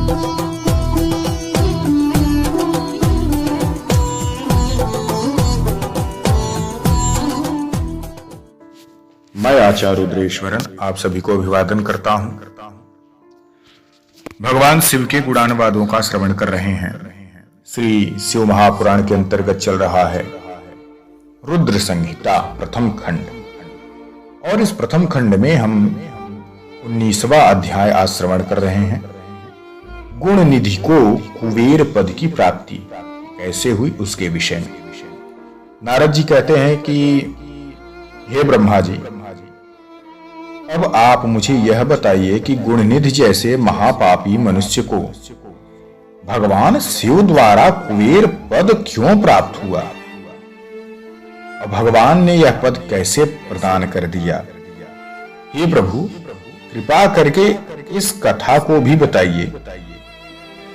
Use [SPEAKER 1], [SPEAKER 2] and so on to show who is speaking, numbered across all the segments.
[SPEAKER 1] मैं आचार्य रुद्रेश्वरन आप सभी को अभिवादन करता हूं। भगवान शिव के गुणानुवादों का श्रवण कर रहे हैं। श्री शिव महापुराण के अंतर्गत चल रहा है रुद्र संहिता प्रथम खंड, और इस प्रथम खंड में हम 19वां अध्याय आज श्रवण कर रहे हैं। गुण निधि को कुबेर पद की प्राप्ति कैसे हुई उसके विषय में। नारद जी कहते हैं कि हे ब्रह्मा जी, अब आप मुझे यह बताइए कि गुणनिधि जैसे महापापी मनुष्य को भगवान शिव द्वारा कुबेर पद क्यों प्राप्त हुआ? और भगवान ने यह पद कैसे प्रदान कर दिया? हे प्रभु, कृपा करके इस कथा को भी बताइए।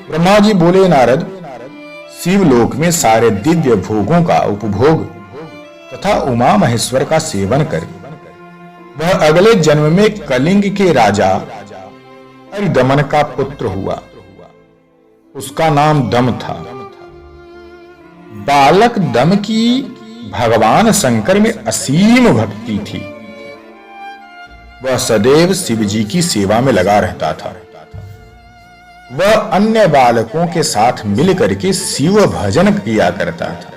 [SPEAKER 1] ब्रह्मा जी बोले, नारद, शिवलोक में सारे दिव्य भोगों का उपभोग तथा उमा महेश्वर का सेवन कर वह अगले जन्म में कलिंग के राजा अरिदमन का पुत्र हुआ। उसका नाम दम था। बालक दम की भगवान शंकर में असीम भक्ति थी। वह सदैव शिव जी की सेवा में लगा रहता था। वह अन्य बालकों के साथ मिलकर के शिव भजन किया करता था।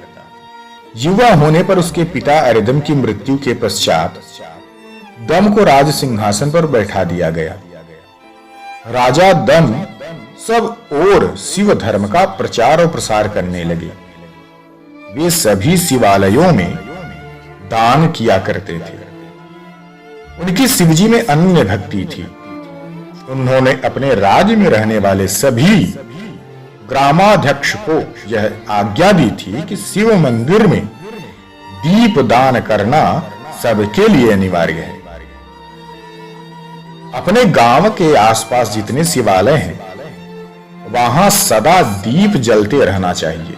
[SPEAKER 1] युवा होने पर उसके पिता अरिदम की मृत्यु के पश्चात दम को राज सिंहासन पर बैठा दिया गया। राजा दम सब ओर शिव धर्म का प्रचार और प्रसार करने लगे। वे सभी शिवालयों में दान किया करते थे। उनकी शिवजी में अनन्य भक्ति थी। उन्होंने अपने राज्य में रहने वाले सभी ग्रामाध्यक्ष को यह आज्ञा दी थी कि शिव मंदिर में दीप दान करना सबके लिए अनिवार्य है। अपने गांव के आसपास जितने शिवालय हैं, वहां सदा दीप जलते रहना चाहिए।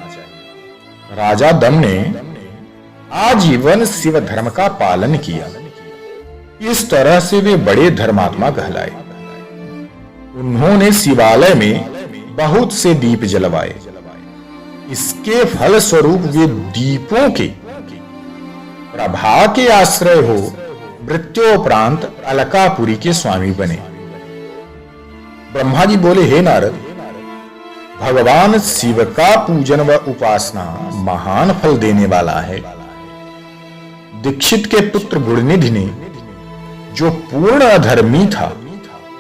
[SPEAKER 1] राजा दम ने आजीवन शिव धर्म का पालन किया। इस तरह से वे बड़े धर्मात्मा कहलाए। उन्होंने शिवालय में बहुत से दीप जलवाए। इसके फल स्वरूप वे दीपों के प्रभा के आश्रय हो मृत्योपरांत अलकापुरी के स्वामी बने। ब्रह्मा जी बोले, हे नारद, भगवान शिव का पूजन व उपासना महान फल देने वाला है। दीक्षित के पुत्र गुणनिधि ने, जो पूर्ण अधर्मी था,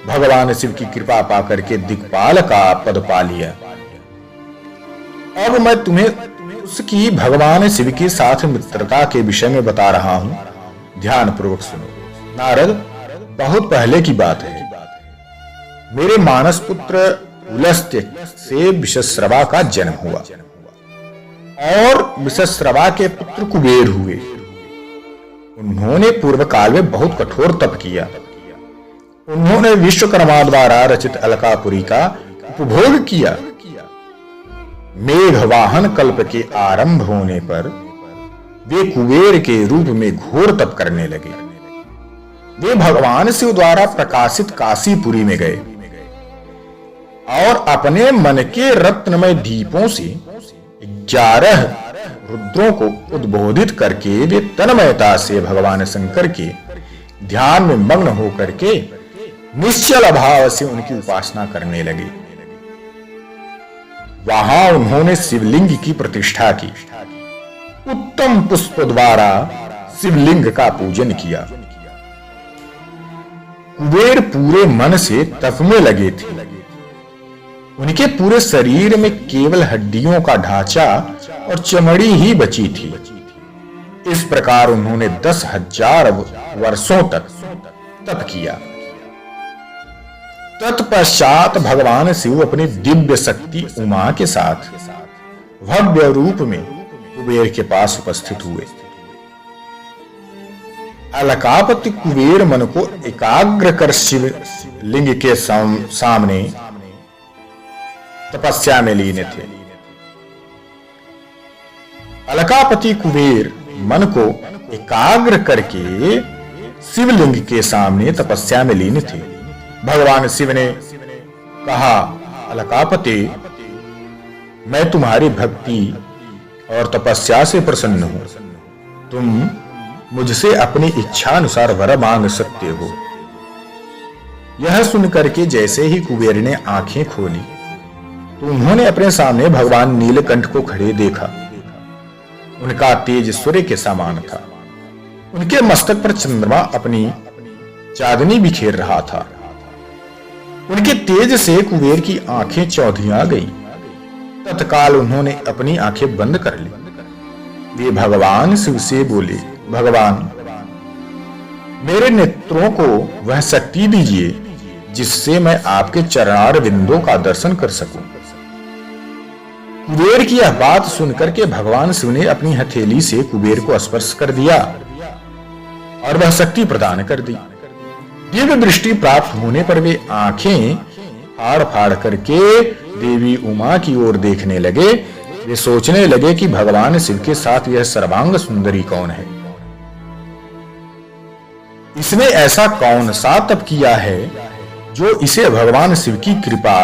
[SPEAKER 1] भगवान शिव की कृपा पाकर के दिक्पाल का पद पा लिया। अब मैं तुम्हें उसकी भगवान शिव के साथ मित्रता के विषय में बता रहा हूं, ध्यान पूर्वक सुनो। नारद, बहुत पहले की बात है। मेरे मानस पुत्र पुलस्त्य से विषश्रवा का जन्म हुआ और विषश्रवा के पुत्र कुबेर हुए। उन्होंने पूर्व काल में बहुत कठोर तप किया। उन्होंने विश्वकर्मा द्वारा रचित अलकापुरी का उपभोग किया। मेघवाहन कल्प के आरंभ होने पर वे कुबेर के रूप में घोर तप करने लगे। वे भगवान शिव द्वारा प्रकाशित काशीपुरी में गए और अपने मन के रत्नमय दीपों से 11 रुद्रों को उद्बोधित करके वे तन्मयता से भगवान शंकर के ध्यान में मग्न होकर के निश्चल भाव से उनकी उपासना करने लगे। वहां उन्होंने शिवलिंग की प्रतिष्ठा की। उत्तम पुष्प द्वारा शिवलिंग का पूजन किया। कुबेर पूरे मन से तप में लगे थे। उनके पूरे शरीर में केवल हड्डियों का ढांचा और चमड़ी ही बची थी। इस प्रकार उन्होंने 10,000 वर्षों तक तप किया। तत्पश्चात भगवान शिव अपनी दिव्य शक्ति उमा के साथ भव्य रूप में कुबेर के पास उपस्थित हुए। अलकापति कुबेर मन को एकाग्र कर शिव लिंग के सामने तपस्या में लीन थे। अलकापति कुबेर मन को एकाग्र करके शिवलिंग के सामने तपस्या में लीन थे। भगवान शिव ने कहा, अलकापते, मैं तुम्हारी भक्ति और तपस्या से प्रसन्न हूं। तुम मुझसे अपनी इच्छा अनुसार वर मांग सकते हो। यह सुनकर के जैसे ही कुबेर ने आंखें खोली तो उन्होंने अपने सामने भगवान नीलकंठ को खड़े देखा। उनका तेज सूर्य के समान था। उनके मस्तक पर चंद्रमा अपनी चांदनी बिखेर रहा था। उनके तेज से कुबेर की आंखें चौंधिया गईं। तत्काल उन्होंने अपनी आंखें बंद कर ली। वे भगवान शिव से बोले, भगवान, मेरे नेत्रों को वह शक्ति दीजिए जिससे मैं आपके चरणार बिंदों का दर्शन कर सकूं। कुबेर की यह बात सुनकर के भगवान शिव ने अपनी हथेली से कुबेर को स्पर्श कर दिया और वह शक्ति प्रदान कर दी। दिव्य दृष्टि प्राप्त होने पर वे आंखें फाड़ फाड़ करके देवी उमा की ओर देखने लगे। वे सोचने लगे कि भगवान शिव के साथ यह सर्वांग सुंदरी कौन है। इसने ऐसा कौन सा तप किया है जो इसे भगवान शिव की कृपा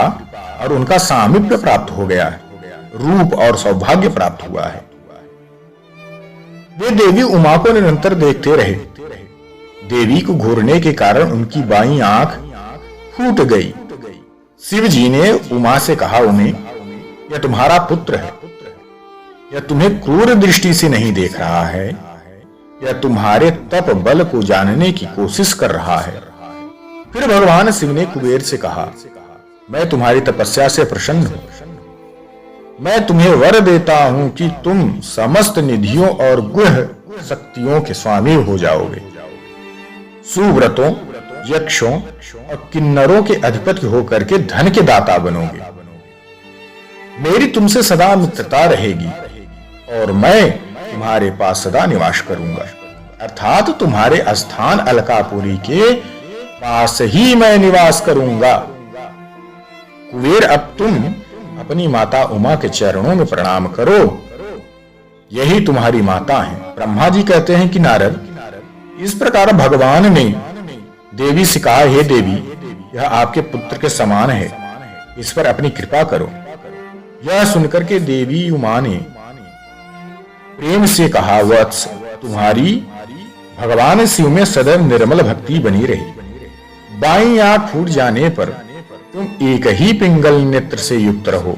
[SPEAKER 1] और उनका सामीप्य प्राप्त हो गया है, रूप और सौभाग्य प्राप्त हुआ है। वे देवी उमा को निरंतर देखते रहे। देवी को घूरने के कारण उनकी बाईं आंख फूट गई। शिव जी ने उमा से कहा, उमे, यह तुम्हारा पुत्र है। यह तुम्हें क्रूर दृष्टि से नहीं देख रहा है। यह तुम्हारे तप बल को जानने की कोशिश कर रहा है। फिर भगवान शिव ने कुबेर से कहा, मैं तुम्हारी तपस्या से प्रसन्न हूं। मैं तुम्हें वर देता हूं कि तुम समस्त निधियों और गुह शक्तियों के स्वामी हो जाओगे। सुव्रतों, यक्षों और किन्नरों के अधिपति होकर के धन के दाता बनोगे। मेरी तुमसे सदा मित्रता रहेगी और मैं तुम्हारे पास सदा निवास करूंगा। अर्थात तुम्हारे स्थान अलकापुरी के पास ही मैं निवास करूंगा। कुबेर, अब तुम अपनी माता उमा के चरणों में प्रणाम करो। यही तुम्हारी माता है। ब्रह्मा जी कहते हैं कि नारद, इस प्रकार भगवान ने देवी से कहा, हे देवी, यह आपके पुत्र के समान है, इस पर अपनी कृपा करो। यह सुनकर के देवी उमा ने प्रेम से कहा, वत्स, तुम्हारी भगवान शिव में सदैव निर्मल भक्ति बनी रही। बाईं आंख फूट जाने पर तुम एक ही पिंगल नेत्र से युक्त रहो।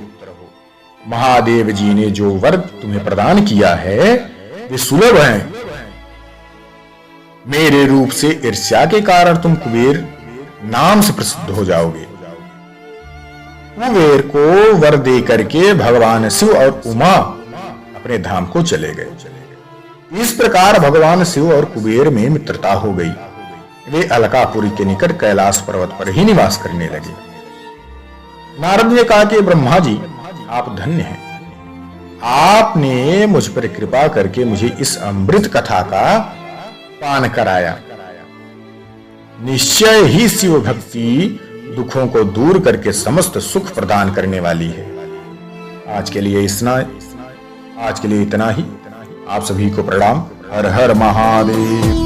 [SPEAKER 1] महादेव जी ने जो वर तुम्हें प्रदान किया है वे सुलभ हैं। मेरे रूप से ईर्ष्या के कारण तुम कुबेर नाम से प्रसिद्ध हो जाओगे। कुबेर को वर दे करके भगवान शिव और उमा अपने धाम को चले गए। इस प्रकार भगवान शिव और कुबेर में मित्रता हो गई। वे अलकापुरी के निकट कैलाश पर्वत पर ही निवास करने लगे। नारद ने कहा कि ब्रह्मा जी, आप धन्य हैं। आपने मुझ पर कृपा करके मुझे इस अमृत कथा का पान कराया। निश्चय ही शिव भक्ति दुखों को दूर करके समस्त सुख प्रदान करने वाली है। आज के लिए इतना ही। आप सभी को प्रणाम। हर हर महादेव।